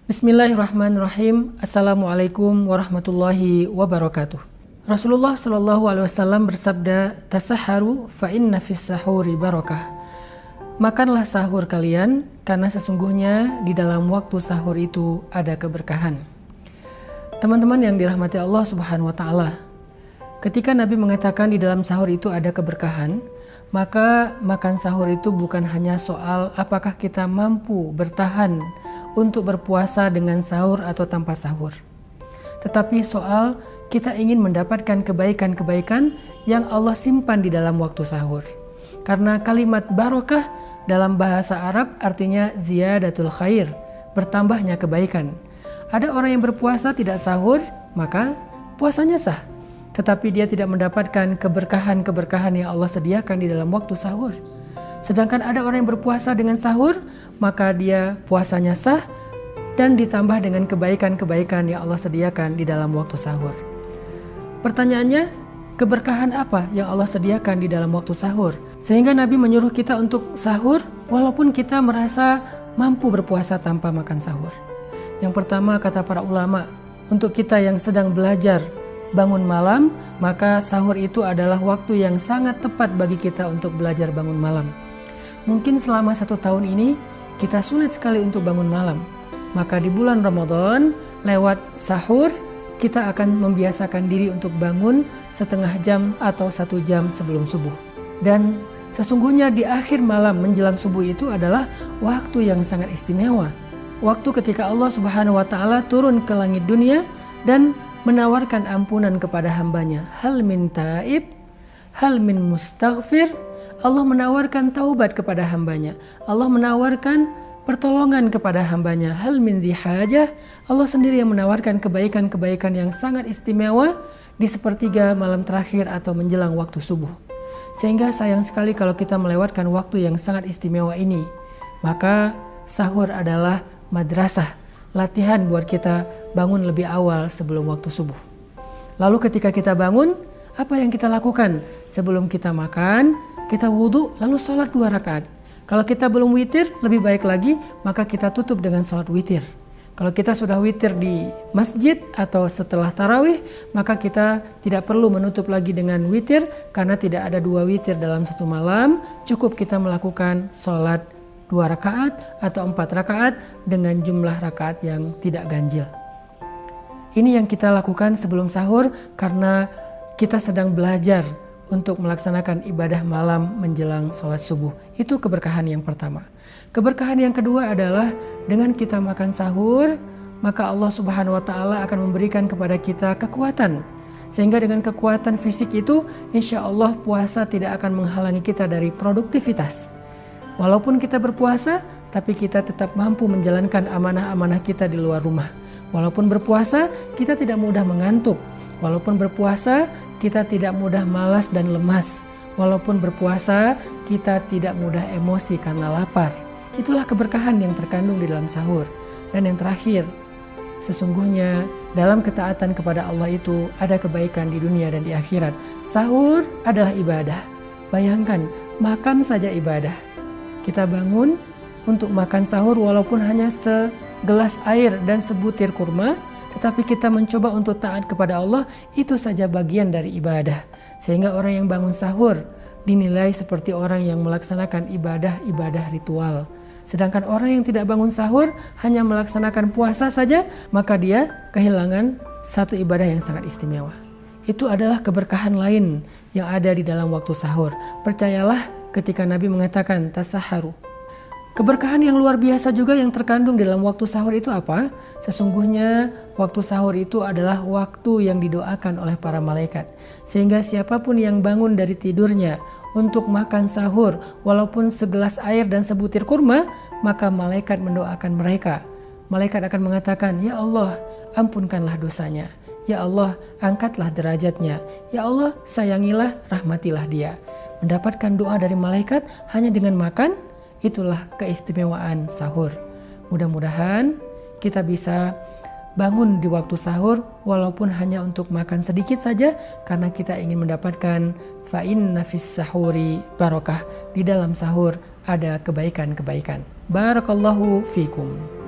Bismillahirrahmanirrahim. Assalamualaikum warahmatullahi wabarakatuh. Rasulullah Shallallahu Alaihi Wasallam bersabda, "Tasaharu fa inna fis sahuri barakah." Makanlah sahur kalian, karena sesungguhnya di dalam waktu sahur itu ada keberkahan. Teman-teman yang dirahmati Allah Subhanahu Wa Taala, ketika Nabi mengatakan di dalam sahur itu ada keberkahan, maka makan sahur itu bukan hanya soal apakah kita mampu bertahan untuk berpuasa dengan sahur atau tanpa sahur, tetapi soal kita ingin mendapatkan kebaikan-kebaikan yang Allah simpan di dalam waktu sahur. Karena kalimat barokah dalam bahasa Arab artinya ziyadatul khair, bertambahnya kebaikan. Ada orang yang berpuasa tidak sahur, maka puasanya sah, tetapi dia tidak mendapatkan keberkahan-keberkahan yang Allah sediakan di dalam waktu sahur. Sedangkan ada orang yang berpuasa dengan sahur, maka dia puasanya sah dan ditambah dengan kebaikan-kebaikan yang Allah sediakan di dalam waktu sahur. Pertanyaannya, keberkahan apa yang Allah sediakan di dalam waktu sahur? Sehingga Nabi menyuruh kita untuk sahur walaupun kita merasa mampu berpuasa tanpa makan sahur. Yang pertama, kata para ulama, untuk kita yang sedang belajar bangun malam, maka sahur itu adalah waktu yang sangat tepat bagi kita untuk belajar bangun malam. Mungkin selama 1 tahun ini kita sulit sekali untuk bangun malam. Maka di bulan Ramadan lewat sahur kita akan membiasakan diri untuk bangun setengah jam atau 1 jam sebelum subuh. Dan sesungguhnya di akhir malam menjelang subuh itu adalah waktu yang sangat istimewa. Waktu ketika Allah Subhanahu Wa Taala turun ke langit dunia dan menawarkan ampunan kepada hambanya. Hal min taib, hal min mustaghfir. Allah menawarkan taubat kepada hambanya. Allah menawarkan pertolongan kepada hambanya. Hal min dzihajah. Allah sendiri yang menawarkan kebaikan-kebaikan yang sangat istimewa di sepertiga malam terakhir atau menjelang waktu subuh. Sehingga sayang sekali kalau kita melewatkan waktu yang sangat istimewa ini. Maka sahur adalah madrasah, latihan buat kita bangun lebih awal sebelum waktu subuh. Lalu ketika kita bangun, apa yang kita lakukan? Sebelum kita makan, kita wudhu lalu sholat 2 rakaat. Kalau kita belum witir, lebih baik lagi, maka kita tutup dengan sholat witir. Kalau kita sudah witir di masjid atau setelah tarawih, maka kita tidak perlu menutup lagi dengan witir, karena tidak ada 2 witir dalam 1 malam. Cukup kita melakukan sholat 2 rakaat atau 4 rakaat dengan jumlah rakaat yang tidak ganjil. Ini yang kita lakukan sebelum sahur karena kita sedang belajar untuk melaksanakan ibadah malam menjelang sholat subuh. Itu keberkahan yang pertama. Keberkahan yang kedua adalah dengan kita makan sahur, maka Allah Subhanahu Wa Taala akan memberikan kepada kita kekuatan. Sehingga dengan kekuatan fisik itu, insya Allah puasa tidak akan menghalangi kita dari produktivitas. Walaupun kita berpuasa, tapi kita tetap mampu menjalankan amanah-amanah kita di luar rumah. Walaupun berpuasa, kita tidak mudah mengantuk. Walaupun berpuasa, kita tidak mudah malas dan lemas. Walaupun berpuasa, kita tidak mudah emosi karena lapar. Itulah keberkahan yang terkandung di dalam sahur. Dan yang terakhir, sesungguhnya dalam ketaatan kepada Allah itu ada kebaikan di dunia dan di akhirat. Sahur adalah ibadah. Bayangkan, makan saja ibadah. Kita bangun untuk makan sahur walaupun hanya segelas air dan sebutir kurma, tetapi kita mencoba untuk taat kepada Allah, itu saja bagian dari ibadah. Sehingga orang yang bangun sahur dinilai seperti orang yang melaksanakan ibadah-ibadah ritual. Sedangkan orang yang tidak bangun sahur hanya melaksanakan puasa saja, maka dia kehilangan satu ibadah yang sangat istimewa. Itu adalah keberkahan lain yang ada di dalam waktu sahur. Percayalah ketika Nabi mengatakan tasaharu. Keberkahan yang luar biasa juga yang terkandung dalam waktu sahur itu apa? Sesungguhnya waktu sahur itu adalah waktu yang didoakan oleh para malaikat. Sehingga siapapun yang bangun dari tidurnya untuk makan sahur walaupun segelas air dan sebutir kurma, maka malaikat mendoakan mereka. Malaikat akan mengatakan, "Ya Allah, ampunkanlah dosanya. Ya Allah, angkatlah derajatnya. Ya Allah, sayangilah, rahmatilah dia." Mendapatkan doa dari malaikat hanya dengan makan, itulah keistimewaan sahur. Mudah-mudahan kita bisa bangun di waktu sahur walaupun hanya untuk makan sedikit saja, karena kita ingin mendapatkan fa inna fis sahuri barokah. Di dalam sahur ada kebaikan-kebaikan. Barakallahu fikum.